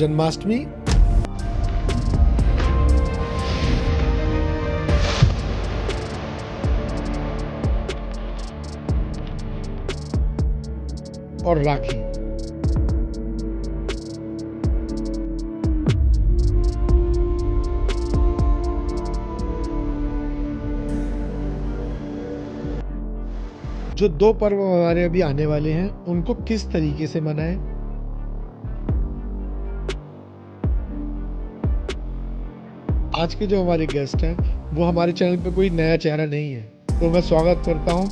जन्माष्टमी और राखी। जो दो पर्व हमारे अभी आने वाले हैं उनको किस तरीके से मनाएं। आज के जो हमारे गेस्ट हैं वो हमारे चैनल पे कोई नया चेहरा नहीं है, तो मैं स्वागत करता हूं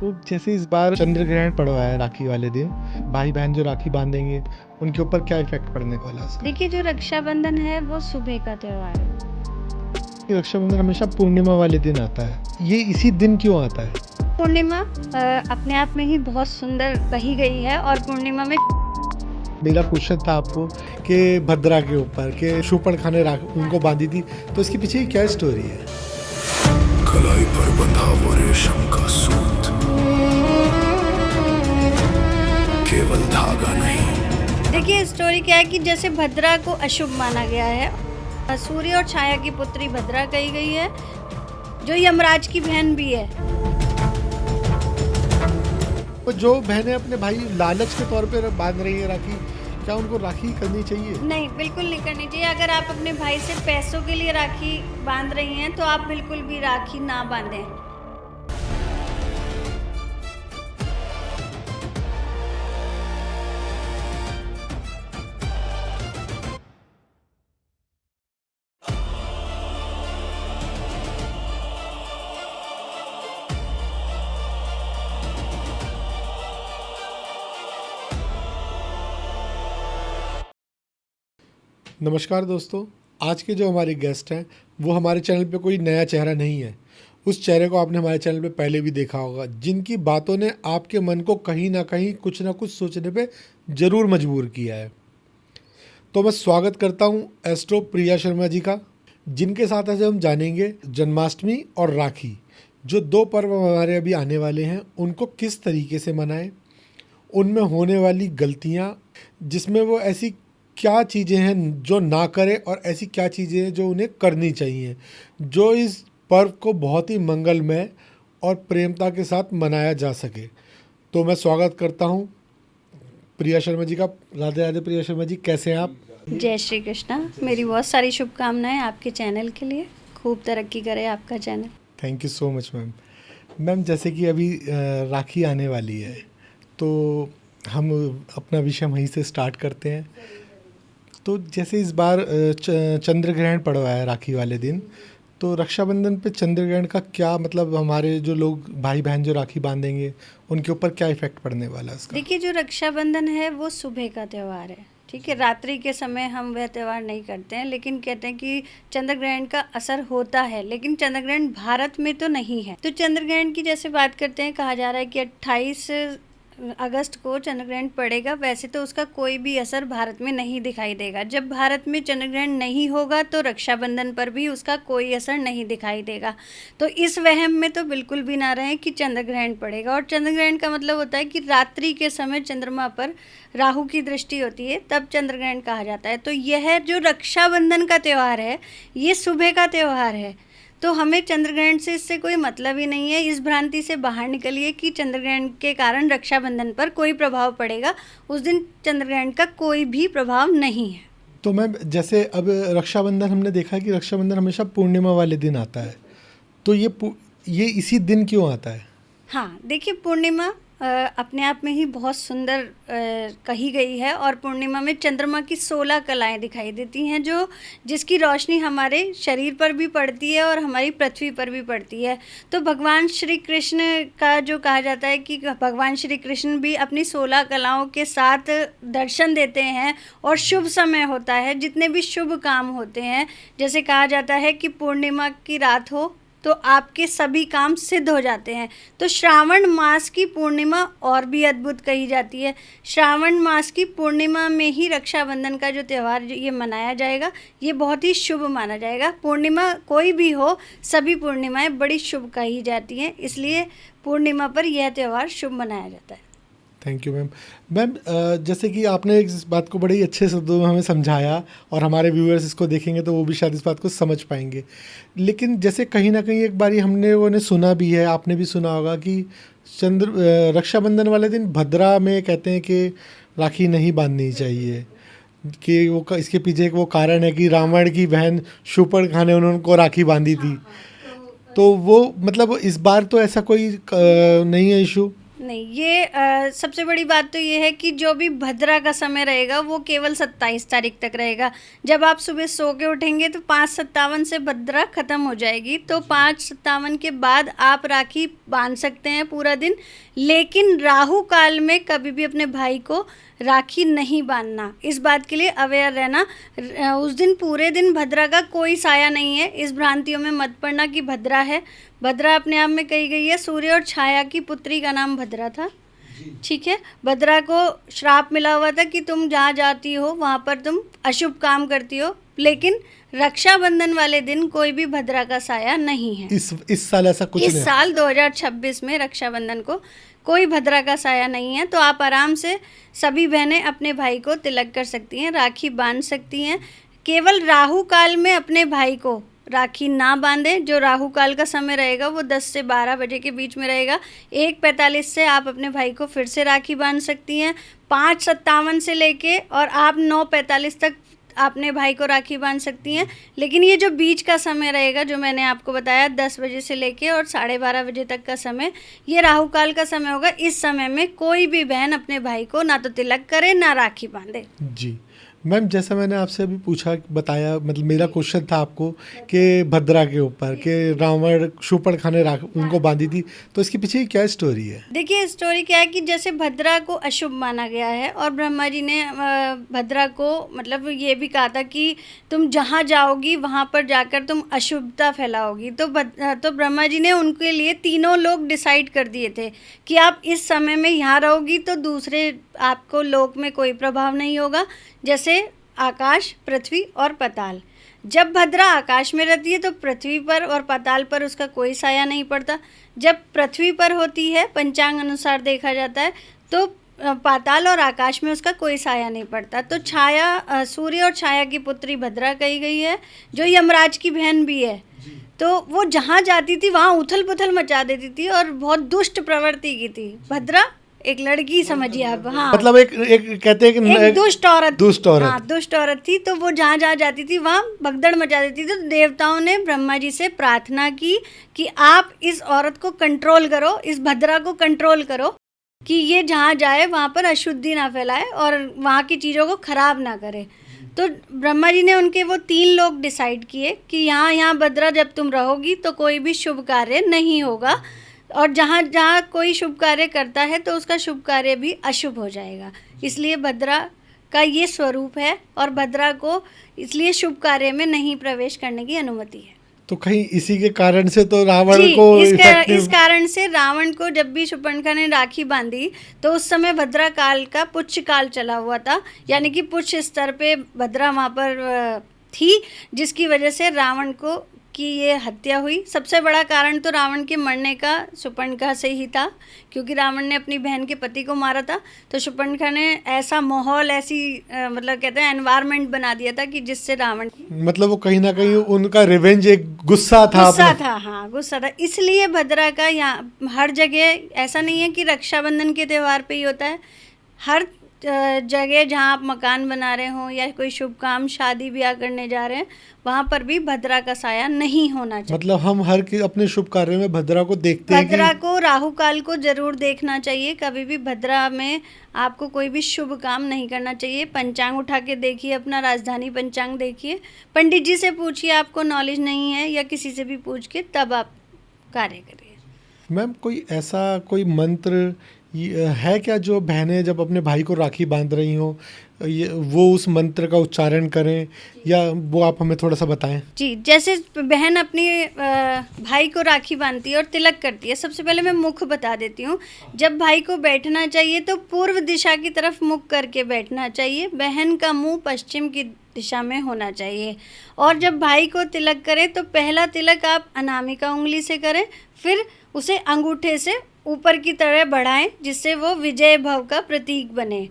तो जैसे इस बार चंद्र ग्रहण पड़ रहा है राखी वाले दिन, भाई बहन जो राखी बांधेंगे उनके ऊपर क्या इफेक्ट पड़ने वाला है इसका? देखिए, जो रक्षाबंधन है वो सुबह का त्योहार है। रक्षाबंधन हमेशा पूर्णिमा वाले दिन आता है, ये इसी दिन क्यों आता है? पूर्णिमा अपने आप में ही बहुत सुंदर कही गई है और पूर्णिमा में मेरा क्वेश्चन था आपको कि भद्रा के ऊपर कि शूर्पणखा ने उनको बांधी थी, तो इसके पीछे क्या स्टोरी है? कलाई पर बंधा वो रेशम का सूत केवल धागा नहीं। देखिए, स्टोरी क्या है कि जैसे भद्रा को अशुभ माना गया है, सूर्य और छाया की पुत्री भद्रा कही गई है, जो यमराज की बहन भी है। तो जो बहनें अपने भाई लालच के तौर पर बांध रही है राखी, क्या उनको राखी करनी चाहिए? नहीं, बिल्कुल नहीं करनी चाहिए। अगर आप अपने भाई से पैसों के लिए राखी बांध रही हैं तो आप बिल्कुल भी राखी ना बांधें। नमस्कार दोस्तों, आज के जो हमारे गेस्ट हैं वो हमारे चैनल पे कोई नया चेहरा नहीं है। उस चेहरे को आपने हमारे चैनल पे पहले भी देखा होगा, जिनकी बातों ने आपके मन को कहीं ना कुछ सोचने पे ज़रूर मजबूर किया है। तो मैं स्वागत करता हूँ एस्ट्रो प्रिया शर्मा जी का, जिनके साथ आज हम जानेंगे जन्माष्टमी और राखी, जो दो पर्व हमारे अभी आने वाले हैं उनको किस तरीके से मनाएं, उनमें होने वाली गलतियाँ, जिसमें वो ऐसी क्या चीज़ें हैं जो ना करें और ऐसी क्या चीज़ें हैं जो उन्हें करनी चाहिए, जो इस पर्व को बहुत ही मंगलमय और प्रेमता के साथ मनाया जा सके। तो मैं स्वागत करता हूं प्रिया शर्मा जी का। राधे राधे प्रिया शर्मा जी, कैसे हैं आप? जय श्री कृष्णा। मेरी बहुत सारी शुभकामनाएं आपके चैनल के लिए, खूब तरक्की करे आपका channel. Thank you so much ma'am. Ma'am, जैसे कि अभी राखी आने वाली है तो हम अपना विषय वहीं से स्टार्ट करते हैं। तो जैसे इस बार चंद्र ग्रहण पड़ रहा है राखी वाले दिन, तो रक्षाबंधन पे चंद्र ग्रहण का क्या मतलब, हमारे जो लोग भाई बहन जो राखी बांधेंगे उनके ऊपर क्या इफेक्ट पड़ने वाला है इसका? देखिए, जो रक्षाबंधन है वो सुबह का त्यौहार है, ठीक है। रात्रि के समय हम वह त्यौहार नहीं करते हैं, लेकिन कहते हैं कि चंद्र ग्रहण का असर होता है, लेकिन चंद्र ग्रहण भारत में तो नहीं है। तो चंद्र ग्रहण की जैसे बात करते हैं, कहा जा रहा है कि 28 अगस्त को चंद्र ग्रहण पड़ेगा। वैसे तो उसका कोई भी असर भारत में नहीं दिखाई देगा। जब भारत में चंद्र ग्रहण नहीं होगा तो रक्षाबंधन पर भी उसका कोई असर नहीं दिखाई देगा। तो इस वहम में तो बिल्कुल भी ना रहें कि चंद्र ग्रहण पड़ेगा। और चंद्र ग्रहण का मतलब होता है कि रात्रि के समय चंद्रमा पर राहु की दृष्टि होती है, तब चंद्र ग्रहण कहा जाता है। तो यह जो रक्षाबंधन का त्यौहार है ये सुबह का त्यौहार है, तो हमें चंद्र ग्रहण से इससे कोई मतलब ही नहीं है। इस भ्रांति से बाहर निकलिए कि चंद्र ग्रहण के कारण रक्षाबंधन पर कोई प्रभाव पड़ेगा। उस दिन चंद्र ग्रहण का कोई भी प्रभाव नहीं है। तो मैम, जैसे अब रक्षाबंधन हमने देखा कि रक्षाबंधन हमेशा पूर्णिमा वाले दिन आता है, तो ये इसी दिन क्यों आता है? हाँ, देखिए, पूर्णिमा अपने आप में ही बहुत सुंदर कही गई है और पूर्णिमा में चंद्रमा की 16 कलाएं दिखाई देती हैं, जो जिसकी रोशनी हमारे शरीर पर भी पड़ती है और हमारी पृथ्वी पर भी पड़ती है। तो भगवान श्री कृष्ण का जो कहा जाता है कि भगवान श्री कृष्ण भी अपनी 16 कलाओं के साथ दर्शन देते हैं और शुभ समय होता है, जितने भी शुभ काम होते हैं, जैसे कहा जाता है कि पूर्णिमा की रात हो तो आपके सभी काम सिद्ध हो जाते हैं। तो श्रावण मास की पूर्णिमा और भी अद्भुत कही जाती है। श्रावण मास की पूर्णिमा में ही रक्षाबंधन का जो त्यौहार ये मनाया जाएगा, ये बहुत ही शुभ माना जाएगा। पूर्णिमा कोई भी हो, सभी पूर्णिमाएं बड़ी शुभ कही जाती हैं, इसलिए पूर्णिमा पर यह त्यौहार शुभ मनाया जाता है। Thank you ma'am. मैम जैसे कि आपने इस बात को बड़े ही अच्छे शब्दों में हमें समझाया और हमारे व्यूअर्स इसको देखेंगे तो वो भी शायद इस बात को समझ पाएंगे। लेकिन जैसे कहीं ना कहीं एक बारी हमने सुना भी है, आपने भी सुना होगा कि रक्षाबंधन वाले दिन भद्रा में कहते हैं कि राखी नहीं बांधनी चाहिए, कि वो इसके पीछे एक वो कारण है कि रावण की बहन शूर्पणखा ने उनको राखी बांधी थी। तो वो मतलब इस बार तो ऐसा कोई नहीं है इशू? नहीं, ये सबसे बड़ी बात तो ये है कि जो भी भद्रा का समय रहेगा वो केवल 27 तारीख तक रहेगा। जब आप सुबह सो के उठेंगे तो 5:57 से भद्रा ख़त्म हो जाएगी, तो 5:57 के बाद आप राखी बांध सकते हैं पूरा दिन। लेकिन राहु काल में कभी भी अपने भाई को राखी नहीं बांधना, इस बात के लिए अवेयर रहना। उस दिन पूरे दिन भद्रा का कोई साया नहीं है, इस भ्रांतियों में मत पड़ना कि भद्रा है। भद्रा अपने आप में कही गई है, सूर्य और छाया की पुत्री का नाम भद्रा था, ठीक है। भद्रा को श्राप मिला हुआ था कि तुम जहाँ जाती हो वहाँ पर तुम अशुभ काम करती हो, लेकिन रक्षाबंधन वाले दिन कोई भी भद्रा का साया नहीं है। इस साल ऐसा कुछ नहीं? इस साल 2026 में रक्षाबंधन को कोई भद्रा का साया नहीं है, तो आप आराम से सभी बहनें अपने भाई को तिलक कर सकती हैं, राखी बांध सकती हैं। केवल राहु काल में अपने भाई को राखी ना बांधें। जो राहु काल का समय रहेगा वो 10 से 12 बजे के बीच में रहेगा। 1:45 से आप अपने भाई को फिर से राखी बांध सकती हैं, 5:57 से लेके और आप 9:45 तक अपने भाई को राखी बांध सकती हैं। लेकिन ये जो बीच का समय रहेगा, जो मैंने आपको बताया 10 बजे से लेके और 12:30 बजे तक का समय, ये राहु काल का समय होगा। इस समय में कोई भी बहन अपने भाई को ना तो तिलक करे ना राखी बांधे। जी मैम, जैसा मैंने आपसे अभी पूछा बताया, मतलब मेरा क्वेश्चन था आपको कि भद्रा के ऊपर कि रावण शूर्पणखा ने उनको बांधी थी, तो इसके पीछे क्या स्टोरी है? देखिए, स्टोरी क्या है कि जैसे भद्रा को अशुभ माना गया है और ब्रह्मा जी ने भद्रा को मतलब ये भी कहा था कि तुम जहाँ जाओगी वहाँ पर जाकर तुम अशुभता फैलाओगी। तो ब्रह्मा जी ने उनके लिए तीनों लोग डिसाइड कर दिए थे कि आप इस समय में यहाँ रहोगी तो दूसरे आपको लोक में कोई प्रभाव नहीं होगा, जैसे आकाश, पृथ्वी और पाताल। जब भद्रा आकाश में रहती है तो पृथ्वी पर और पाताल पर उसका कोई साया नहीं पड़ता। जब पृथ्वी पर होती है, पंचांग अनुसार देखा जाता है, तो पाताल और आकाश में उसका कोई साया नहीं पड़ता। तो छाया, सूर्य और छाया की पुत्री भद्रा कही गई है, जो यमराज की बहन भी है। तो वो जहाँ जाती थी वहाँ उथल पुथल मचा देती थी और बहुत दुष्ट प्रवृत्ति की थी। भद्रा एक लड़की समझिए आप, हाँ, मतलब एक कहते हैं कि एक दुष्ट औरत, हाँ, दुष्ट औरत थी। तो वो जहाँ जहाँ जाती थी वहाँ भगदड़ मचा देती थी। तो देवताओं ने ब्रह्मा जी से प्रार्थना की कि आप इस औरत को कंट्रोल करो, इस भद्रा को कंट्रोल करो कि ये जहाँ जाए वहाँ पर अशुद्धि ना फैलाए और वहाँ की चीज़ों को खराब ना करे। तो ब्रह्मा जी ने उनके वो 3 लोग डिसाइड किए कि यहाँ भद्रा जब तुम रहोगी तो कोई भी शुभ कार्य नहीं होगा, और जहाँ जहाँ कोई शुभ कार्य करता है तो उसका शुभ कार्य भी अशुभ हो जाएगा। इसलिए भद्रा का ये स्वरूप है और भद्रा को इसलिए शुभ कार्य में नहीं प्रवेश करने की अनुमति है। तो कहीं इसी के कारण से तो रावण को इस कारण से रावण को जब भी शूर्पणखा ने राखी बांधी तो उस समय भद्रा काल का पुच्छ काल चला हुआ था, यानी कि पुच्छ स्तर पे भद्रा वहाँ पर थी, जिसकी वजह से रावण को की ये हत्या हुई। सबसे बड़ा कारण तो रावण के मरने का शूर्पणखा से ही था, क्योंकि रावण ने अपनी बहन के पति को मारा था। तो शूर्पणखा ने ऐसा माहौल, ऐसी मतलब कहते हैं एनवायरनमेंट बना दिया था कि जिससे रावण, मतलब वो कहीं ना कहीं उनका रिवेंज, एक गुस्सा था। हाँ, गुस्सा था। इसलिए भद्रा का यहाँ हर जगह, ऐसा नहीं है कि रक्षाबंधन के त्यौहार पे ही होता है, हर जगह जहाँ आप मकान बना रहे हो या कोई शुभ काम, शादी ब्याह करने जा रहे हैं, वहाँ पर भी भद्रा का साया नहीं होना चाहिए। मतलब हम हर अपने शुभ कार्य में भद्रा को देखते हैं। भद्रा को, राहु काल को जरूर देखना चाहिए। कभी भी भद्रा में आपको कोई भी शुभ काम नहीं करना चाहिए। पंचांग उठा के देखिए, अपना राजधानी पंचांग देखिए, पंडित जी से पूछिए, आपको नॉलेज नहीं है या किसी से भी पूछ के तब आप कार्य करिए। मैम, कोई ऐसा कोई मंत्र है क्या जो बहनें जब अपने भाई को राखी बांध रही हों, वो उस मंत्र का उच्चारण करें, या वो आप हमें थोड़ा सा बताएं। जी, जैसे बहन अपनी भाई को राखी बांधती है और तिलक करती है, सबसे पहले मैं मुख बता देती हूँ। जब भाई को बैठना चाहिए तो पूर्व दिशा की तरफ मुख करके बैठना चाहिए, बहन का मुंह पश्चिम की दिशा में होना चाहिए। और जब भाई को तिलक करें तो पहला तिलक आप अनामिका उंगली से करें, फिर उसे अंगूठे से ऊपर की तरह बढ़ाएं, जिससे वो विजय भव का प्रतीक बने।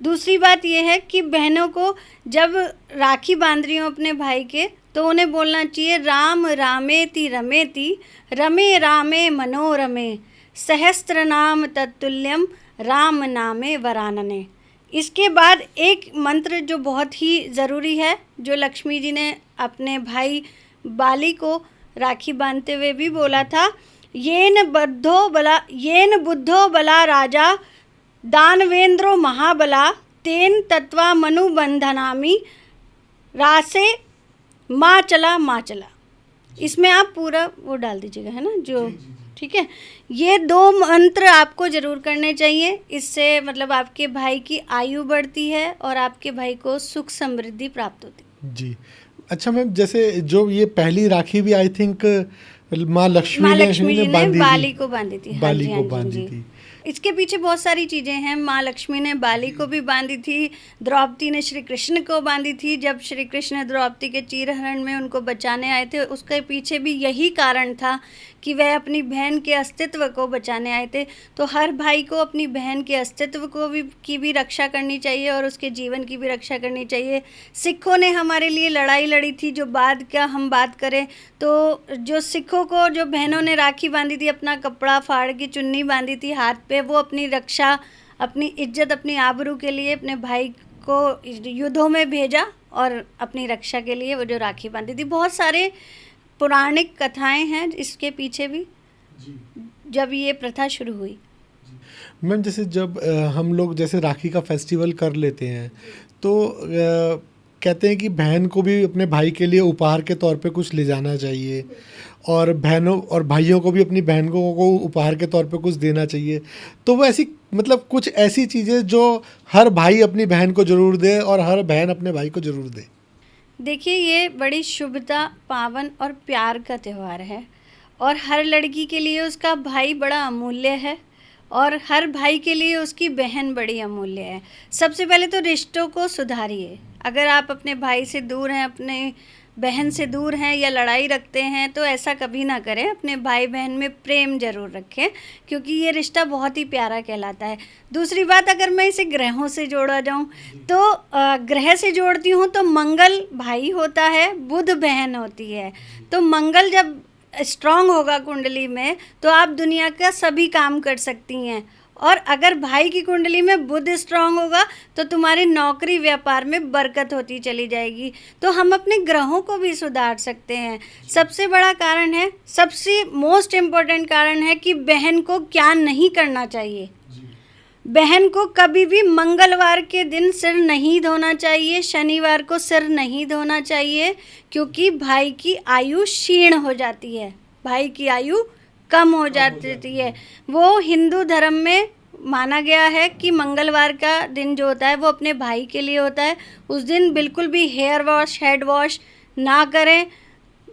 दूसरी बात यह है कि बहनों को जब राखी बांध रही हो अपने भाई के, तो उन्हें बोलना चाहिए राम रामेति रमेति रमे रामे मनोरमे सहस्त्र नाम तत्तुल्यम राम नामे वरानने। इसके बाद एक मंत्र जो बहुत ही ज़रूरी है, जो लक्ष्मी जी ने अपने भाई बाली को राखी बांधते हुए भी बोला था, येन बुद्धो बला राजा दानवेंद्रो महाबला तेन तत्वा मनुबंधनामी रासे माँ चला। इसमें आप पूरा वो डाल दीजिएगा, है ना, जो ठीक है। ये 2 मंत्र आपको ज़रूर करने चाहिए, इससे मतलब आपके भाई की आयु बढ़ती है और आपके भाई को सुख समृद्धि प्राप्त होती है। जी, अच्छा मैम, जैसे जो ये पहली राखी भी आई थिंक माँ लक्ष्मी जी ने बांधी बाली को बांधी थी। बाली हाँ को जी, बांधी हाँ जी। थी। इसके पीछे बहुत सारी चीज़ें हैं। माँ लक्ष्मी ने बाली को भी बांधी थी, द्रौपदी ने श्री कृष्ण को बांधी थी। जब श्री कृष्ण द्रौपदी के चीरहरण में उनको बचाने आए थे, उसके पीछे भी यही कारण था कि वह अपनी बहन के अस्तित्व को बचाने आए थे। तो हर भाई को अपनी बहन के अस्तित्व को की भी रक्षा करनी चाहिए और उसके जीवन की भी रक्षा करनी चाहिए। सिखों ने हमारे लिए लड़ाई लड़ी थी, जो बाद का हम बात करें तो जो सिखों को जो बहनों ने राखी बांधी थी, अपना कपड़ा फाड़ के चुन्नी बांधी थी हाथ पे, वो अपनी रक्षा, अपनी इज्जत, अपनी आबरू के लिए अपने भाई को युद्धों में भेजा और अपनी रक्षा के लिए वो जो राखी बांधी थी। बहुत सारे पौराणिक कथाएं हैं इसके पीछे भी, जब ये प्रथा शुरू हुई। मैम, जैसे जब हम लोग जैसे राखी का फेस्टिवल कर लेते हैं, तो कहते हैं कि बहन को भी अपने भाई के लिए उपहार के तौर पे कुछ ले जाना चाहिए, और बहनों और भाइयों को भी अपनी बहन को उपहार के तौर पे कुछ देना चाहिए। तो वो ऐसी मतलब कुछ ऐसी चीज़ें जो हर भाई अपनी बहन को ज़रूर दे और हर बहन अपने भाई को ज़रूर दे। देखिए, ये बड़ी शुभता, पावन और प्यार का त्यौहार है, और हर लड़की के लिए उसका भाई बड़ा अमूल्य है, और हर भाई के लिए उसकी बहन बड़ी अमूल्य है। सबसे पहले तो रिश्तों को सुधारिए। अगर आप अपने भाई से दूर हैं, अपने बहन से दूर हैं या लड़ाई रखते हैं, तो ऐसा कभी ना करें। अपने भाई बहन में प्रेम ज़रूर रखें, क्योंकि ये रिश्ता बहुत ही प्यारा कहलाता है। दूसरी बात, अगर मैं इसे ग्रहों से जोड़ा जाऊं, तो ग्रह से जोड़ती हूं तो मंगल भाई होता है, बुध बहन होती है। तो मंगल जब स्ट्रांग होगा कुंडली में, तो आप दुनिया का सभी काम कर सकती हैं। और अगर भाई की कुंडली में बुध स्ट्रांग होगा, तो तुम्हारी नौकरी व्यापार में बरकत होती चली जाएगी। तो हम अपने ग्रहों को भी सुधार सकते हैं। सबसे बड़ा कारण है, सबसे मोस्ट इम्पोर्टेंट कारण है कि बहन को क्या नहीं करना चाहिए। बहन को कभी भी मंगलवार के दिन सिर नहीं धोना चाहिए, शनिवार को सिर नहीं धोना चाहिए, क्योंकि भाई की आयु क्षीण हो जाती है, भाई की आयु कम हो जाती है। वो हिंदू धर्म में माना गया है कि मंगलवार का दिन जो होता है वो अपने भाई के लिए होता है। उस दिन बिल्कुल भी हेयर वॉश, हेड वॉश ना करें,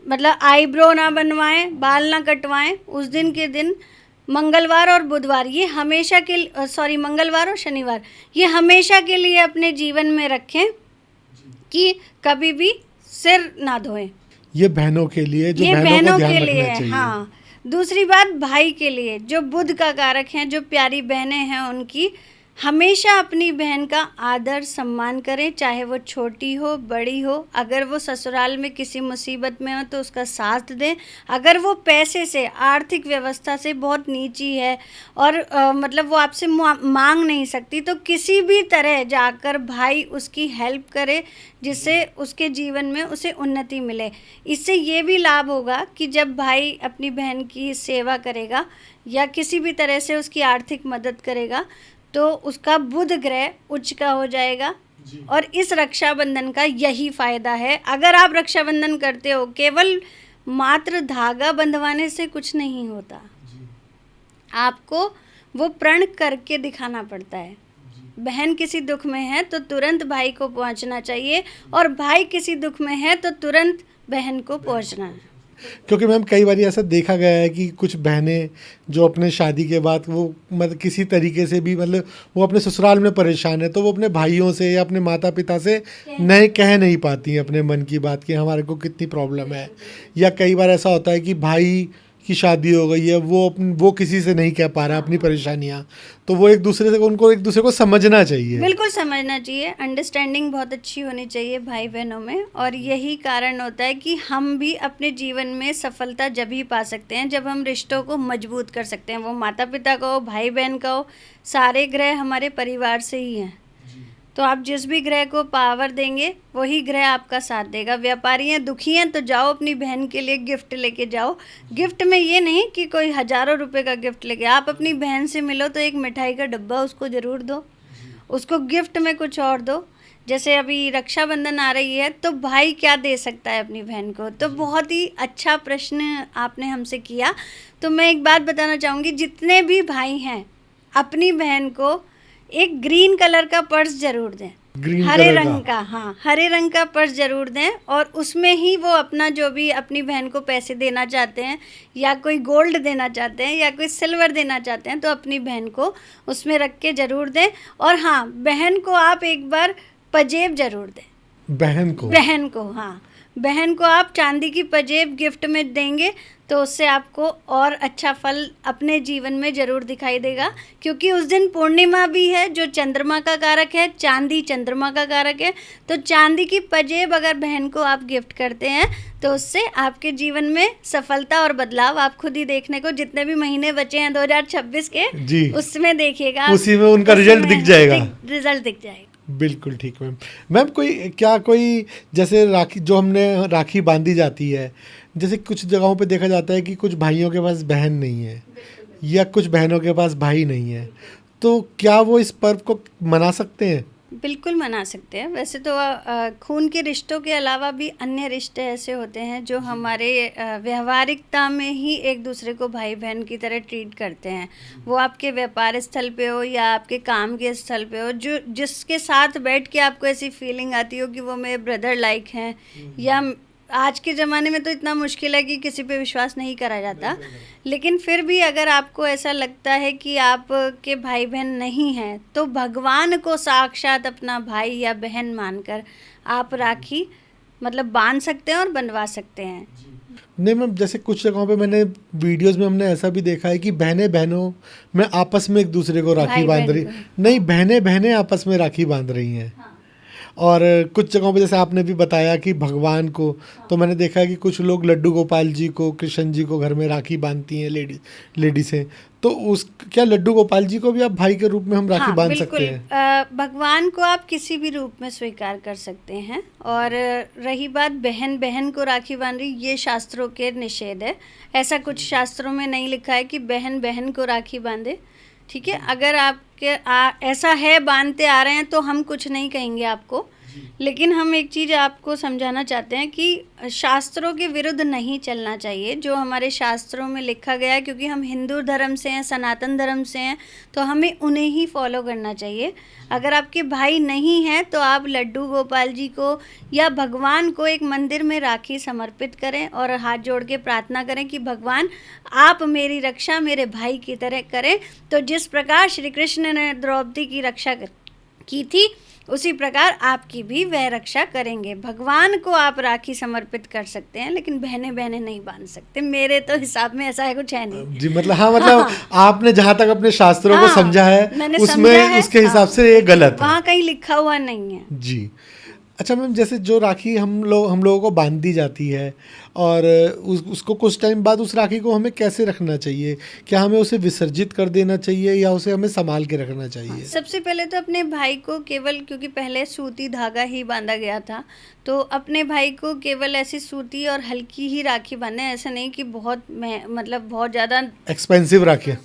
मतलब आईब्रो ना बनवाएं, बाल ना कटवाएं। उस दिन के दिन मंगलवार और बुधवार, ये हमेशा के मंगलवार और शनिवार, ये हमेशा के लिए अपने जीवन में रखें कि कभी भी सिर ना धोएं। ये बहनों के लिए, जो ये बहनों को ध्यान के रखना लिए चाहिए। हाँ। दूसरी बात, भाई के लिए, जो बुध का कारक हैं, जो प्यारी बहनें हैं, उनकी हमेशा अपनी बहन का आदर सम्मान करें, चाहे वो छोटी हो बड़ी हो। अगर वो ससुराल में किसी मुसीबत में हो तो उसका साथ दें। अगर वो पैसे से, आर्थिक व्यवस्था से बहुत नीची है और मतलब वो आपसे मांग नहीं सकती, तो किसी भी तरह जाकर भाई उसकी हेल्प करे, जिससे उसके जीवन में उसे उन्नति मिले। इससे ये भी लाभ होगा कि जब भाई अपनी बहन की सेवा करेगा या किसी भी तरह से उसकी आर्थिक मदद करेगा, तो उसका बुध ग्रह उच्च का हो जाएगा। और इस रक्षाबंधन का यही फ़ायदा है। अगर आप रक्षाबंधन करते हो, केवल मात्र धागा बंधवाने से कुछ नहीं होता, आपको वो प्रण करके दिखाना पड़ता है। बहन किसी दुख में है तो तुरंत भाई को पहुंचना चाहिए, और भाई किसी दुख में है तो तुरंत बहन को पहुंचना है। क्योंकि मैम कई बार ऐसा देखा गया है कि कुछ बहनें जो अपने शादी के बाद वो मतलब किसी तरीके से भी मतलब वो अपने ससुराल में परेशान है, तो वो अपने भाइयों से या अपने माता पिता से कह नहीं पाती हैं अपने मन की बात कि हमारे को कितनी प्रॉब्लम है। या कई बार ऐसा होता है कि भाई की शादी हो गई है, वो किसी से नहीं कह पा रहा अपनी परेशानियाँ, तो वो उनको एक दूसरे को समझना चाहिए। बिल्कुल समझना चाहिए, अंडरस्टैंडिंग बहुत अच्छी होनी चाहिए भाई बहनों में। और यही कारण होता है कि हम भी अपने जीवन में सफलता जब ही पा सकते हैं जब हम रिश्तों को मजबूत कर सकते हैं। वो माता पिता का हो, भाई बहन का हो, सारे ग्रह हमारे परिवार से ही हैं। तो आप जिस भी ग्रह को पावर देंगे वही ग्रह आपका साथ देगा। व्यापारी हैं, दुखी हैं, तो जाओ अपनी बहन के लिए गिफ्ट लेके जाओ। गिफ्ट में ये नहीं कि कोई हज़ारों रुपए का गिफ्ट लेके, आप अपनी बहन से मिलो तो एक मिठाई का डब्बा उसको ज़रूर दो, उसको गिफ्ट में कुछ और दो। जैसे अभी रक्षाबंधन आ रही है तो भाई क्या दे सकता है अपनी बहन को, तो बहुत ही अच्छा प्रश्न आपने हमसे किया। तो मैं एक बात बताना चाहूँगी, जितने भी भाई हैं अपनी बहन को एक ग्रीन कलर का पर्स जरूर दें, हरे रंग का, हाँ हरे रंग का पर्स जरूर दें। और उसमें ही वो अपना जो भी अपनी बहन को पैसे देना चाहते हैं या कोई गोल्ड देना चाहते हैं या कोई सिल्वर देना चाहते हैं तो अपनी बहन को उसमें रख के ज़रूर दें। और हाँ, बहन को आप एक बार पजेब जरूर दें। बहन को हाँ, बहन को आप चांदी की पजेब गिफ्ट में देंगे तो उससे आपको और अच्छा फल अपने जीवन में ज़रूर दिखाई देगा। क्योंकि उस दिन पूर्णिमा भी है जो चंद्रमा का कारक है, चांदी चंद्रमा का कारक है। तो चांदी की पजेब अगर बहन को आप गिफ्ट करते हैं तो उससे आपके जीवन में सफलता और बदलाव आप खुद ही देखने को, जितने भी महीने बचे हैं 2026 के जी, उसमें देखिएगा, उसी में उनका रिजल्ट दिख जाएगा। बिल्कुल ठीक मैम। कोई जैसे राखी जो हमने राखी बांधी जाती है, जैसे कुछ जगहों पे देखा जाता है कि कुछ भाइयों के पास बहन नहीं है या कुछ बहनों के पास भाई नहीं है, तो क्या वो इस पर्व को मना सकते हैं? बिल्कुल मना सकते हैं। वैसे तो खून के रिश्तों के अलावा भी अन्य रिश्ते ऐसे होते हैं जो हमारे व्यवहारिकता में ही एक दूसरे को भाई बहन की तरह ट्रीट करते हैं। वो आपके व्यापार स्थल पे हो या आपके काम के स्थल पे हो, जो जिसके साथ बैठ के आपको ऐसी फीलिंग आती हो कि वो मेरे ब्रदर लाइक हैं। या आज के ज़माने में तो इतना मुश्किल है कि किसी पे विश्वास नहीं करा जाता, लेकिन फिर भी अगर आपको ऐसा लगता है कि आपके भाई बहन नहीं हैं तो भगवान को साक्षात अपना भाई या बहन मानकर आप राखी मतलब बांध सकते हैं और बंधवा सकते हैं। नहीं मैम, जैसे कुछ जगहों पे मैंने वीडियोस में हमने ऐसा भी देखा है कि बहनें में आपस में एक दूसरे को राखी बांध रही, नहीं बहनें आपस में राखी बांध रही हैं। और कुछ जगहों पे जैसे आपने भी बताया कि भगवान को, तो मैंने देखा है कि कुछ लोग लड्डू गोपाल जी को, कृष्ण जी को घर में राखी बांधती हैं लेडीज़ें। तो क्या लड्डू गोपाल जी को भी आप भाई के रूप में हम राखी बांध सकते हैं? भगवान को आप किसी भी रूप में स्वीकार कर सकते हैं। और रही बात बहन को राखी बांध रही, ये शास्त्रों के निषेध है। ऐसा कुछ शास्त्रों में नहीं लिखा है कि बहन को राखी बांधे। ठीक है, अगर आपके ऐसा है, बांधते आ रहे हैं, तो हम कुछ नहीं कहेंगे आपको। लेकिन हम एक चीज़ आपको समझाना चाहते हैं कि शास्त्रों के विरुद्ध नहीं चलना चाहिए जो हमारे शास्त्रों में लिखा गया है। क्योंकि हम हिंदू धर्म से हैं, सनातन धर्म से हैं, तो हमें उन्हें ही फॉलो करना चाहिए। अगर आपके भाई नहीं हैं तो आप लड्डू गोपाल जी को या भगवान को एक मंदिर में राखी समर्पित करें और हाथ जोड़ के प्रार्थना करें कि भगवान आप मेरी रक्षा मेरे भाई की तरह करें। तो जिस प्रकार श्री कृष्ण ने द्रौपदी की रक्षा की थी, उसी प्रकार आपकी भी वह रक्षा करेंगे। भगवान को आप राखी समर्पित कर सकते हैं, लेकिन बहनें नहीं बांध सकते। मेरे तो हिसाब में ऐसा है, कुछ है नहीं जी। मतलब आपने जहाँ तक अपने शास्त्रों को समझा है उसमें उसके हिसाब से ये गलत है, वहाँ कहीं लिखा हुआ नहीं है जी। अच्छा मैम, जैसे जो राखी हम लोगों को बांध दी जाती है और उसको कुछ टाइम बाद उस राखी को हमें कैसे रखना चाहिए? क्या हमें उसे विसर्जित कर देना चाहिए या उसे हमें संभाल के रखना चाहिए? सबसे पहले तो अपने भाई को केवल, क्योंकि पहले सूती धागा ही बांधा गया था, तो अपने भाई को केवल ऐसी सूती और हल्की ही राखी बांधे। ऐसा नहीं कि बहुत ज़्यादा एक्सपेंसिव राखियाँ,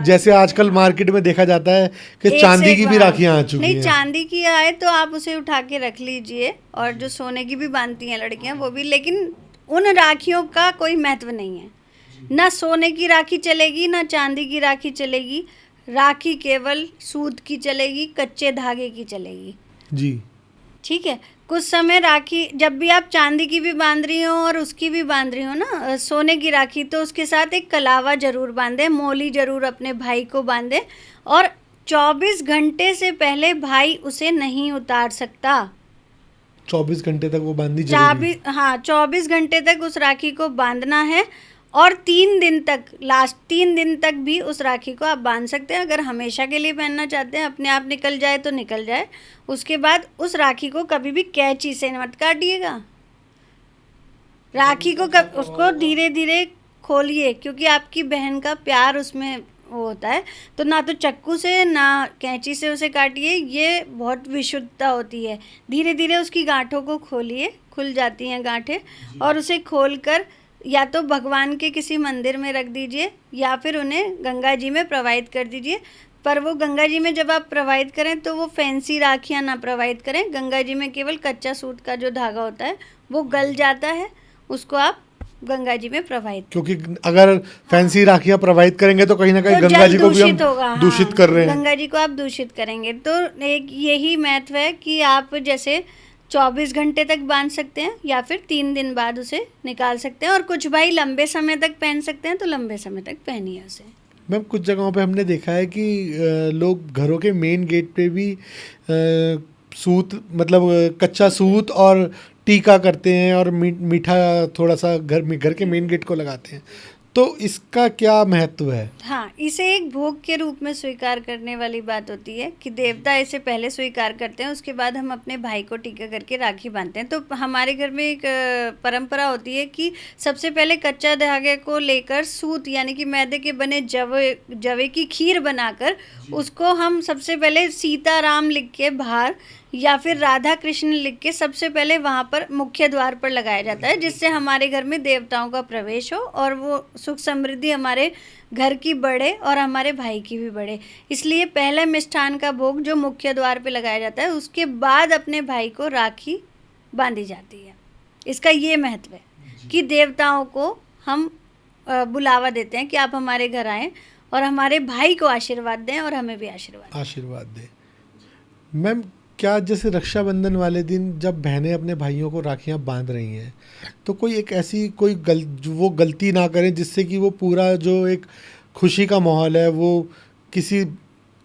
जैसे आजकल मार्केट में देखा जाता है कि चांदी की भी राखियाँ आ चुकी हैं। नहीं, चांदी की आए तो आप उसे उठा के रख लीजिए, और जो सोने की भी बांधती हैं लड़कियाँ वो भी। लेकिन उन राखियों का कोई महत्व नहीं है, ना सोने की राखी चलेगी ना चांदी की राखी चलेगी। राखी केवल सूत की चलेगी, कच्चे धागे की चलेगी। जी। ठीक है। कुछ समय राखी जब भी आप चांदी की भी बांध रही हो और उसकी भी बांध रही हो ना, सोने की राखी, तो उसके साथ एक कलावा जरूर बांधे, मोली जरूर अपने भाई को बांधे, और 24 घंटे से पहले भाई उसे नहीं उतार सकता। 24 घंटे तक वो बांधनी जरूरी है। हाँ, 24 घंटे तक उस राखी को बांधना है, और 3 दिन तक, लास्ट 3 दिन तक भी उस राखी को आप बांध सकते हैं। अगर हमेशा के लिए पहनना चाहते हैं, अपने आप निकल जाए तो निकल जाए। उसके बाद उस राखी को कभी भी कैंची से मत काटिएगा। राखी को उसको धीरे धीरे खोलिए, क्योंकि आपकी बहन का प्यार उसमें वो होता है। तो ना तो चाकू से ना कैंची से उसे काटिए, ये बहुत विशुद्धता होती है। धीरे धीरे उसकी गांठों को खोलिए, खुल जाती हैं गांठें, और उसे खोलकर या तो भगवान के किसी मंदिर में रख दीजिए, या फिर उन्हें गंगा जी में प्रवाहित कर दीजिए। पर वो गंगा जी में जब आप प्रवाहित करें तो वो फैंसी राखियाँ ना प्रवाहित करें। गंगा जी में केवल कच्चा सूत का जो धागा होता है वो गल जाता है, उसको आप गंगा जी में प्रवाहित, क्योंकि अगर फैंसी राखियां प्रवाहित करेंगे तो कहीं ना कहीं तो गंगा जल जी को भी हम दूषित होगा। दूषित कर रहे हैं। गंगा जी को आप दूषित करेंगे। तो एक यही महत्व है कि आप जैसे 24 घंटे तक बांध सकते हैं, या फिर 3 दिन बाद उसे निकाल सकते हैं। और कुछ भाई लंबे समय तक पहन सकते हैं, तो लंबे समय तक पहनिए उसे। मैम, कुछ जगहों पे हमने देखा है कि लोग घरों के मेन गेट पे भी सूत, मतलब कच्चा सूत और टीका करते हैं, और मीठा थोड़ा सा घर के मेन गेट को लगाते हैं। तो इसका क्या महत्व है? हाँ, इसे एक भोग के रूप में स्वीकार करने वाली बात होती है कि देवता इसे पहले स्वीकार करते हैं, उसके बाद हम अपने भाई को टीका करके राखी बांधते हैं। तो हमारे घर में एक परंपरा होती है कि सबसे पहले कच्चा धागे को लेकर सूत यानी कि मैदे के बने जवे की खीर बनाकर उसको हम सबसे पहले सीताराम लिख के बाहर, या फिर राधा कृष्ण लिख के सबसे पहले वहाँ पर मुख्य द्वार पर लगाया जाता है, जिससे हमारे घर में देवताओं का प्रवेश हो और वो सुख समृद्धि हमारे घर की बढ़े और हमारे भाई की भी बढ़े। इसलिए पहले मिष्ठान का भोग जो मुख्य द्वार पे लगाया जाता है, उसके बाद अपने भाई को राखी बांधी जाती है। इसका ये महत्व है कि देवताओं को हम बुलावा देते हैं कि आप हमारे घर आएँ और हमारे भाई को आशीर्वाद दें और हमें भी आशीर्वाद दें। मैम, क्या जैसे रक्षाबंधन वाले दिन जब बहनें अपने भाइयों को राखियां बांध रही हैं, तो कोई एक ऐसी वो गलती ना करें जिससे कि वो पूरा जो एक खुशी का माहौल है वो किसी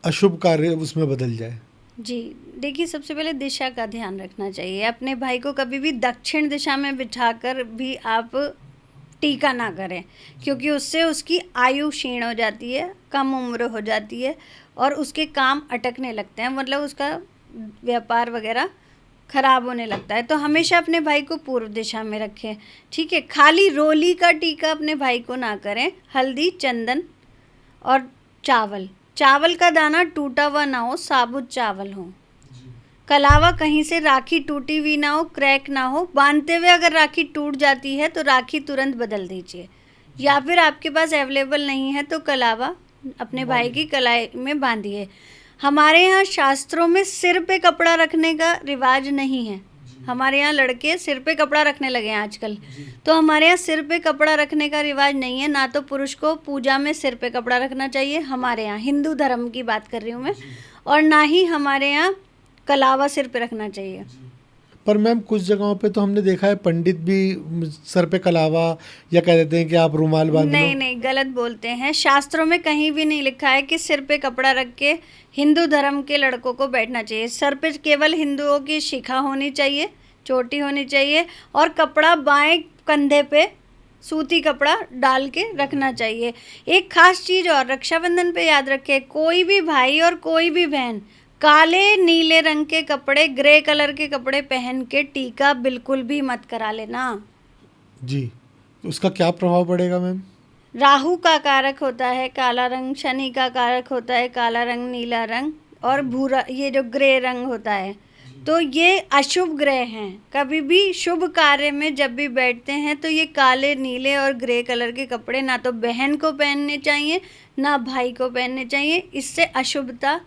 अशुभ कार्य उसमें बदल जाए? जी, देखिए, सबसे पहले दिशा का ध्यान रखना चाहिए। अपने भाई को कभी भी दक्षिण दिशा में बिठाकर भी आप टीका ना करें, क्योंकि उससे उसकी आयु क्षीण हो जाती है, कम उम्र हो जाती है और उसके काम अटकने लगते हैं, मतलब उसका व्यापार वगैरह खराब होने लगता है। तो हमेशा अपने भाई को पूर्व दिशा में रखें। ठीक है। खाली रोली का टीका अपने भाई को ना करें। हल्दी, चंदन और चावल का दाना टूटा हुआ ना हो, साबुत चावल हो। कलावा कहीं से राखी टूटी हुई ना हो, क्रैक ना हो। बांधते हुए अगर राखी टूट जाती है तो राखी तुरंत बदल दीजिए, या फिर आपके पास अवेलेबल नहीं है तो कलावा अपने भाई की कलाई में बांधिए। हमारे यहाँ शास्त्रों में सिर पे कपड़ा रखने का रिवाज नहीं है। हमारे यहाँ लड़के सिर पे कपड़ा रखने लगे हैं आजकल। तो हमारे यहाँ सिर पे कपड़ा रखने का रिवाज नहीं है। ना तो पुरुष को पूजा में सिर पे कपड़ा रखना चाहिए हमारे यहाँ, हिंदू धर्म की बात कर रही हूँ मैं, और ना ही हमारे यहाँ कलावा सिर पे रखना चाहिए। पर मैम, कुछ जगहों पे तो हमने देखा है पंडित भी सर पे कलावा या कह देते हैं कि आप रुमाल बांध लो। नहीं, गलत बोलते हैं। शास्त्रों में कहीं भी नहीं लिखा है कि सिर पे कपड़ा रख के हिंदू धर्म के लड़कों को बैठना चाहिए। सर पे केवल हिंदुओं की शिखा होनी चाहिए, चोटी होनी चाहिए, और कपड़ा बाएं कंधे पे सूती कपड़ा डाल के रखना चाहिए। एक खास चीज़ और, रक्षाबंधन पे याद रखें, कोई भी भाई और कोई भी बहन काले नीले रंग के कपड़े, ग्रे कलर के कपड़े पहन के टीका बिल्कुल भी मत करा लेना। जी। तो उसका क्या प्रभाव पड़ेगा मैम? राहु का कारक होता है काला रंग, शनि का कारक होता है काला रंग, नीला रंग और भूरा, ये जो ग्रे रंग होता है, तो ये अशुभ ग्रह हैं। कभी भी शुभ कार्य में जब भी बैठते हैं तो ये काले, नीले और ग्रे कलर के कपड़े ना तो बहन को पहनने चाहिए ना भाई को पहनने चाहिए। इससे अशुभता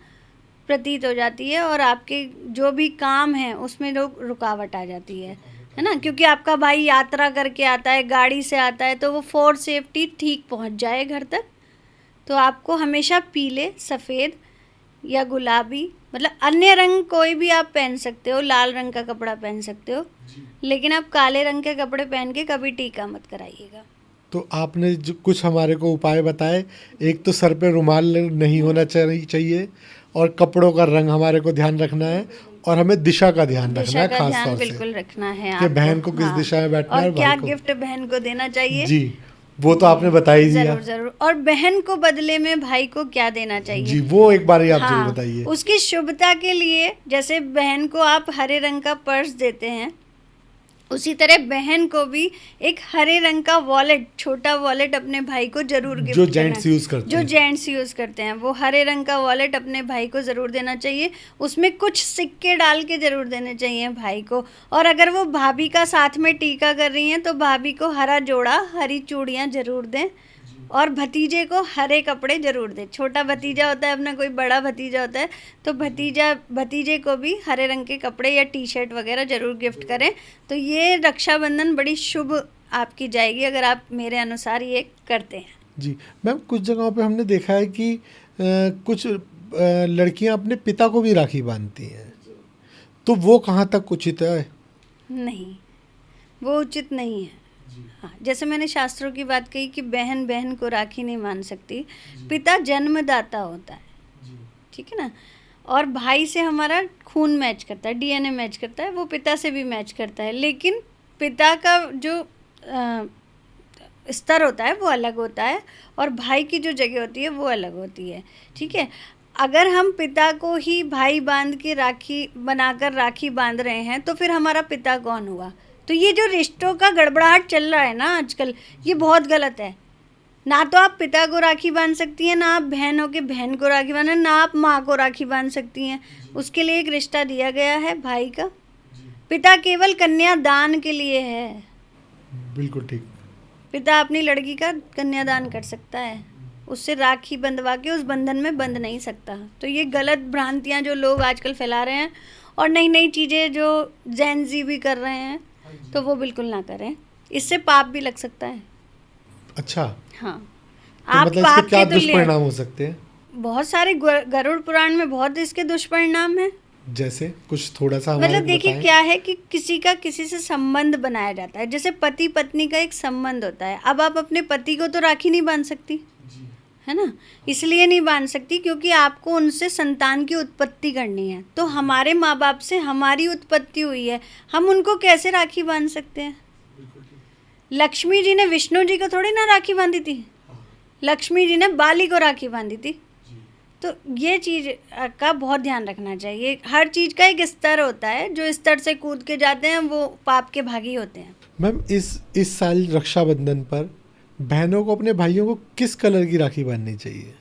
प्रतीत हो जाती है और आपके जो भी काम है उसमें रुकावट आ जाती है ना। क्योंकि आपका भाई यात्रा करके आता है, गाड़ी से आता है, तो वो फॉर सेफ्टी ठीक पहुंच जाए घर तक, तो आपको हमेशा पीले, सफ़ेद या गुलाबी, मतलब अन्य रंग कोई भी आप पहन सकते हो, लाल रंग का कपड़ा पहन सकते हो, लेकिन आप काले रंग के कपड़े पहन के कभी टीका मत कराइएगा। तो आपने जो कुछ हमारे को उपाय बताए, एक तो सर पे रुमाल नहीं होना चाहिए और कपड़ों का रंग हमारे को ध्यान रखना है और हमें दिशा का ध्यान रखना दिशा है का खास ध्यान तौर से बिल्कुल रखना है कि आपको। बहन को किस हाँ। दिशा में बैठना है और और क्या भाई को। गिफ्ट बहन को देना चाहिए। जी, वो तो आपने बता ही दिया। जरूर जरूर। और बहन को बदले में भाई को क्या देना चाहिए। जी, वो एक बार ही आप जरूर हाँ, बताइए। उसकी शुभता के लिए जैसे बहन को आप हरे रंग का पर्स देते हैं, उसी तरह बहन को भी एक हरे रंग का वॉलेट, छोटा वॉलेट अपने भाई को जरूर गिफ्ट जो करना जेंट्स है। यूज करते जो हैं। जेंट्स यूज करते हैं वो हरे रंग का वॉलेट अपने भाई को जरूर देना चाहिए। उसमें कुछ सिक्के डाल के जरूर देने चाहिए भाई को। और अगर वो भाभी का साथ में टीका कर रही हैं तो भाभी को हरा जोड़ा, हरी चूड़ियाँ जरूर दें। और भतीजे को हरे कपड़े जरूर दें। छोटा भतीजा होता है अपना, कोई बड़ा भतीजा होता है, तो भतीजे को भी हरे रंग के कपड़े या टी शर्ट वगैरह जरूर गिफ्ट करें। तो ये रक्षाबंधन बड़ी शुभ आपकी जाएगी अगर आप मेरे अनुसार ये करते हैं। जी मैम, कुछ जगहों पे हमने देखा है कि कुछ लड़कियां अपने पिता को भी राखी बांधती हैं, तो वो कहाँ तक उचित है? नहीं, वो उचित नहीं है। हाँ, जैसे मैंने शास्त्रों की बात कही कि बहन बहन को राखी नहीं बांध सकती, पिता जन्मदाता होता है, ठीक है ना। और भाई से हमारा खून मैच करता है, डीएनए मैच करता है, वो पिता से भी मैच करता है, लेकिन पिता का जो स्तर होता है वो अलग होता है और भाई की जो जगह होती है वो अलग होती है, ठीक है। अगर हम पिता को ही भाई बांध के राखी बनाकर राखी बांध रहे हैं तो फिर हमारा पिता कौन हुआ? तो ये जो रिश्तों का गड़बड़ाहट चल रहा है ना आजकल, ये बहुत गलत है। ना तो आप पिता को राखी बांध सकती हैं, ना आप बहन हो के बहन को राखी बांध, ना आप माँ को राखी बांध सकती हैं। उसके लिए एक रिश्ता दिया गया है भाई का। पिता केवल कन्यादान के लिए है। बिल्कुल ठीक। पिता अपनी लड़की का कन्यादान कर सकता है, उससे राखी बंधवा के उस बंधन में बंध नहीं सकता। तो ये गलत भ्रांतियाँ जो लोग आजकल फैला रहे हैं और नई नई चीज़ें जो जैन जी भी कर रहे हैं, तो वो बिल्कुल ना करें, इससे पाप भी लग सकता है। अच्छा, हाँ, तो आप मतलब पाप इसके क्या के तुल्य हैं। दुष्परिणाम हो सकते हैं? बहुत सारे गरुड़ पुराण में बहुत इसके दुष्परिणाम हैं। जैसे कुछ थोड़ा सा हमारे मतलब को देखिए बताएं। क्या है कि किसी का किसी से संबंध बनाया जाता है, जैसे पति पत्नी का एक संबंध होता है। अब आप अपने पति को तो राखी नहीं बांध सकती, है ना, इसलिए नहीं बांध सकती क्योंकि आपको उनसे संतान की उत्पत्ति करनी है। तो हमारे माँ बाप से हमारी उत्पत्ति हुई है, हम उनको कैसे राखी बांध सकते हैं? लक्ष्मी जी ने विष्णु जी को थोड़ी ना राखी बांधी थी, लक्ष्मी जी ने बाली को राखी बांधी थी। तो ये चीज़ का बहुत ध्यान रखना चाहिए। हर चीज़ का एक स्तर होता है, जो स्तर से कूद के जाते हैं वो पाप के भागी होते हैं। मैम, इस साल रक्षाबंधन पर बहनों को अपने भाइयों को किस कलर की राखी बांधनी चाहिए?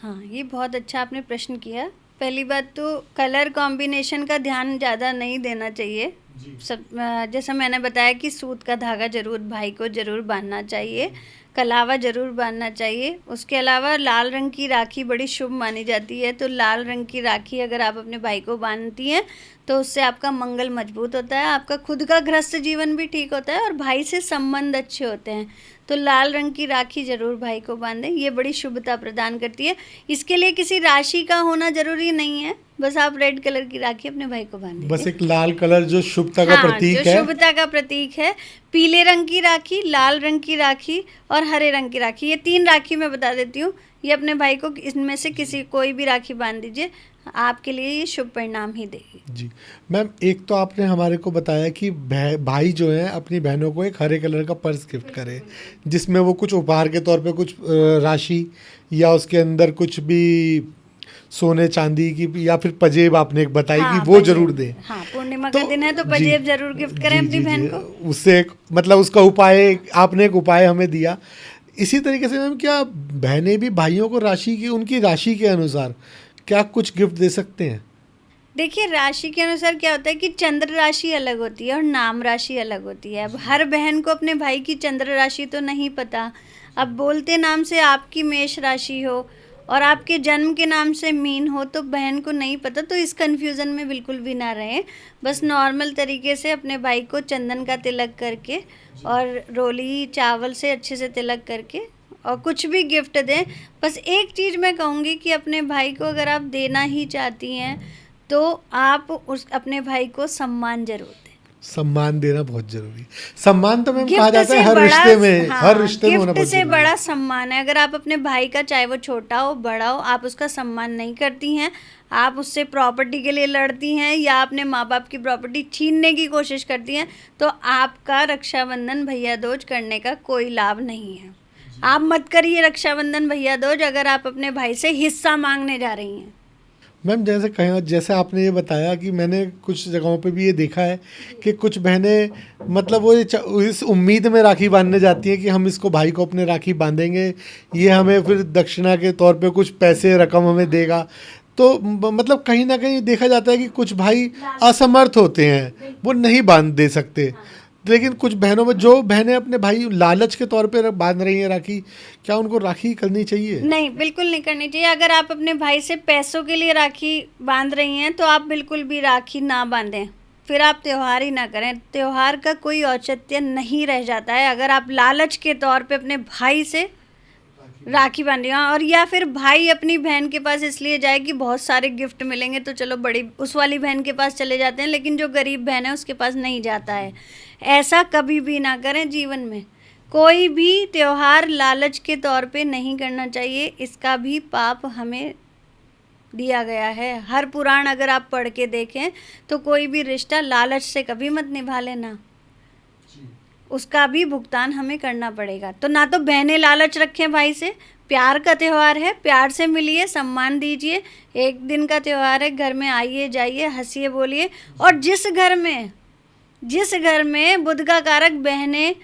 हाँ, ये बहुत अच्छा आपने प्रश्न किया। पहली बात तो कलर कॉम्बिनेशन का ध्यान ज़्यादा नहीं देना चाहिए। जैसा मैंने बताया कि सूत का धागा जरूर भाई को जरूर बांधना चाहिए, कलावा जरूर बांधना चाहिए। उसके अलावा लाल रंग की राखी बड़ी शुभ मानी जाती है, तो लाल रंग की राखी अगर आप अपने भाई को बांधती हैं तो उससे आपका मंगल मजबूत होता है, आपका खुद का गृहस्थ जीवन भी ठीक होता है और भाई से संबंध अच्छे होते हैं। तो लाल रंग की राखी जरूर भाई को बांधें, ये बड़ी शुभता प्रदान करती है। इसके लिए किसी राशि का होना जरूरी नहीं है, बस आप रेड कलर की राखी अपने भाई को बांध दीजिए। बस एक लाल कलर जो शुभता का प्रतीक जो है। शुभता का प्रतीक है। पीले रंग की राखी, लाल रंग की राखी और हरे रंग की राखी, ये 3 राखी मैं बता देती हूँ। ये अपने भाई को इनमें से किसी कोई भी राखी बांध दीजिए, आपके लिए ये शुभ परिणाम ही देगी। जी मैम, एक तो आपने हमारे को बताया कि भाई जो है अपनी बहनों को एक हरे कलर का पर्स गिफ्ट करे, जिसमें वो कुछ उपहार के तौर पे कुछ राशि या उसके अंदर कुछ भी सोने चांदी की या फिर पजेब आपने एक बताई कि वो जरूर दें। हाँ, पूर्णिमा का दिन है तो पजेब जरूर गिफ्ट करें अपनी बहन को। उससे एक मतलब उसका उपाय आपने एक उपाय हमें दिया। इसी तरीके से मैम, क्या बहनें भी भाइयों को राशि की उनकी राशि के अनुसार क्या कुछ गिफ्ट दे सकते हैं? देखिए, राशि के अनुसार क्या होता है कि चंद्र राशि अलग होती है और नाम राशि अलग होती है। अब हर बहन को अपने भाई की चंद्र राशि तो नहीं पता। अब बोलते नाम से आपकी मेष राशि हो और आपके जन्म के नाम से मीन हो तो बहन को नहीं पता, तो इस कन्फ्यूज़न में बिल्कुल भी ना रहें। बस नॉर्मल तरीके से अपने भाई को चंदन का तिलक करके और रोली चावल से अच्छे से तिलक करके और कुछ भी गिफ्ट दें। बस एक चीज़ मैं कहूँगी कि अपने भाई को अगर आप देना ही चाहती हैं तो आप उस अपने भाई को सम्मान जरूर दें। सम्मान देना बहुत जरूरी है। सम्मान तो मैम कहा गिफ्ट जाता है से हर बड़ा, रिश्ते में, हाँ, हर रिश्ते में होना गिफ्ट बहुत से जरूरी है। बड़ा सम्मान है। अगर आप अपने भाई का, चाहे वो छोटा हो बड़ा हो, आप उसका सम्मान नहीं करती हैं, आप उससे प्रॉपर्टी के लिए लड़ती हैं या अपने माँ बाप की प्रॉपर्टी छीनने की कोशिश करती हैं, तो आपका रक्षाबंधन भैया दूज करने का कोई लाभ नहीं है। आप मत करिए रक्षाबंधन भैया दूज अगर आप अपने भाई से हिस्सा मांगने जा रही हैं। मैम जैसे आपने ये बताया कि मैंने कुछ जगहों पे भी ये देखा है कि कुछ बहनें मतलब वो इस उम्मीद में राखी बांधने जाती हैं कि हम इसको भाई को अपने राखी बांधेंगे, ये हमें फिर दक्षिणा के तौर पे कुछ पैसे रकम हमें देगा। तो मतलब कहीं ना कहीं देखा जाता है कि कुछ भाई असमर्थ होते हैं, वो नहीं बांध दे सकते। लेकिन कुछ बहनों में जो बहनें अपने भाई लालच के तौर पे बांध रही हैं राखी, क्या उनको राखी करनी चाहिए? नहीं, बिल्कुल नहीं करनी चाहिए। अगर आप अपने भाई से पैसों के लिए राखी बांध रही हैं तो आप बिल्कुल भी राखी ना बांधें, फिर आप त्यौहार ही ना करें। त्यौहार का कोई औचित्य नहीं रह जाता है अगर आप लालच के तौर पे अपने भाई से राखी बांध रही हैं। और या फिर भाई अपनी बहन के पास इसलिए जाए कि बहुत सारे गिफ्ट मिलेंगे तो चलो बड़ी उस वाली बहन के पास चले जाते हैं, लेकिन जो गरीब बहन है उसके पास नहीं जाता है। ऐसा कभी भी ना करें। जीवन में कोई भी त्योहार लालच के तौर पे नहीं करना चाहिए, इसका भी पाप हमें दिया गया है। हर पुराण अगर आप पढ़ के देखें तो कोई भी रिश्ता लालच से कभी मत निभा लेना, उसका भी भुगतान हमें करना पड़ेगा। तो ना तो बहनें लालच रखें भाई से, प्यार का त्यौहार है, प्यार से मिलिए, सम्मान दीजिए। एक दिन का त्यौहार है, घर में आइए जाइए, हंसिए बोलिए। और जिस घर में बुध का कारक बहनें,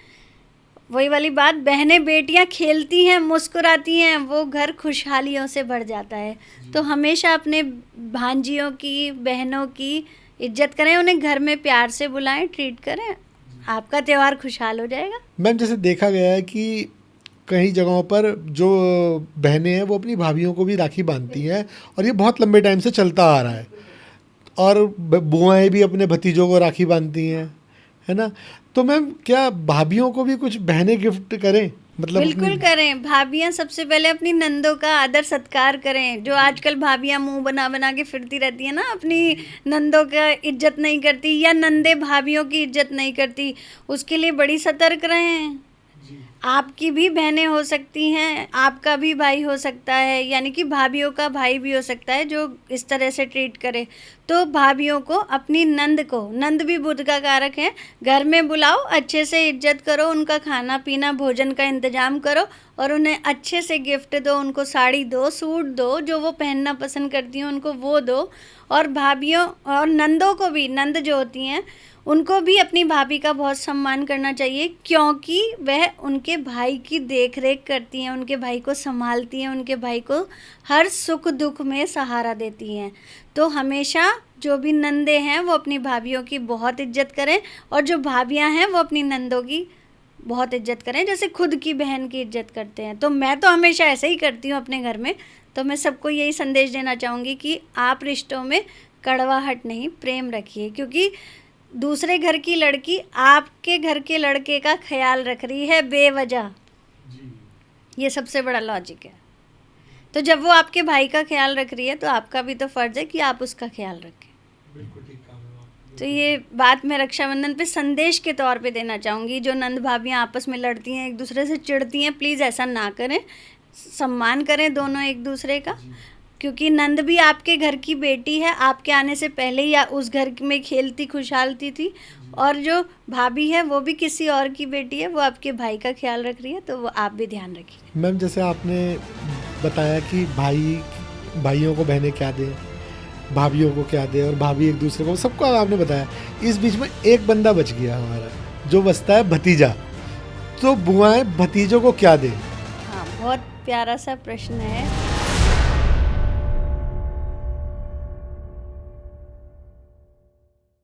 वही वाली बात, बहनें बेटियां खेलती हैं, मुस्कुराती हैं, वो घर खुशहालियों से भर जाता है। तो हमेशा अपने भांजियों की, बहनों की इज्जत करें, उन्हें घर में प्यार से बुलाएं, ट्रीट करें, आपका त्यौहार खुशहाल हो जाएगा। मैम जैसे देखा गया है कि कई जगहों पर जो बहनें हैं वो अपनी भाभीयों को भी राखी बांधती हैं और ये बहुत लंबे टाइम से चलता आ रहा है। और बुआएं भी अपने भतीजों को राखी बांधती हैं, है ना? तो मैम क्या भाभीयों को भी कुछ बहनें गिफ्ट करें? मतलब बिल्कुल करें। भाभियां सबसे पहले अपनी नंदों का आदर सत्कार करें। जो आजकल भाभियां मुंह बना बना के फिरती रहती है ना, अपनी नंदों का इज्जत नहीं करती या नंदे भाभियों की इज्जत नहीं करती, उसके लिए बड़ी सतर्क रहें। आपकी भी बहनें हो सकती हैं, आपका भी भाई हो सकता है, यानी कि भाभीयों का भाई भी हो सकता है जो इस तरह से ट्रीट करे। तो भाभीयों को, अपनी नंद को, नंद भी बुध का कारक है, घर में बुलाओ, अच्छे से इज्जत करो, उनका खाना पीना भोजन का इंतजाम करो और उन्हें अच्छे से गिफ्ट दो, उनको साड़ी दो, सूट दो, जो वो पहनना पसंद करती हैं उनको वो दो। और भाभीयों और नंदों को भी, नंद जो होती हैं उनको भी अपनी भाभी का बहुत सम्मान करना चाहिए, क्योंकि वह उनके भाई की देख रेख करती हैं, उनके भाई को संभालती हैं, उनके भाई को हर सुख दुख में सहारा देती हैं। तो हमेशा जो भी नंदे हैं वो अपनी भाभीयों की बहुत इज्जत करें और जो भाभियां हैं वो अपनी नंदों की बहुत इज्जत करें, जैसे खुद की बहन की इज्जत करते हैं। तो मैं तो हमेशा ऐसे ही करती हूँ अपने घर में। तो मैं सबको यही संदेश देना चाहूँगी कि आप रिश्तों में कड़वाहट नहीं, प्रेम रखिए, क्योंकि दूसरे घर की लड़की आपके घर के लड़के का ख्याल रख रही है बेवजह। ये सबसे बड़ा लॉजिक है। तो जब वो आपके भाई का ख्याल रख रही है तो आपका भी तो फर्ज है कि आप उसका ख्याल रखें। तो ये बात मैं रक्षाबंधन पे संदेश के तौर पे देना चाहूँगी। जो नंद भाभियाँ आपस में लड़ती हैं, एक दूसरे से चिढ़ती हैं, प्लीज़ ऐसा ना करें, सम्मान करें दोनों एक दूसरे का, क्योंकि नंद भी आपके घर की बेटी है, आपके आने से पहले ही उस घर में खेलती खुशहालती थी। और जो भाभी है वो भी किसी और की बेटी है, वो आपके भाई का ख्याल रख रही है, तो वो आप भी ध्यान रखिए। मैम जैसे आपने बताया कि भाइयों को बहनें क्या दें, भाभीयों को क्या दें, और भाभी एक दूसरे को, सबको आपने बताया। इस बीच में एक बंदा बच गया हमारा, जो बचता है भतीजा। तो बुआएं भतीजों को क्या दें? हाँ, बहुत प्यारा सा प्रश्न है।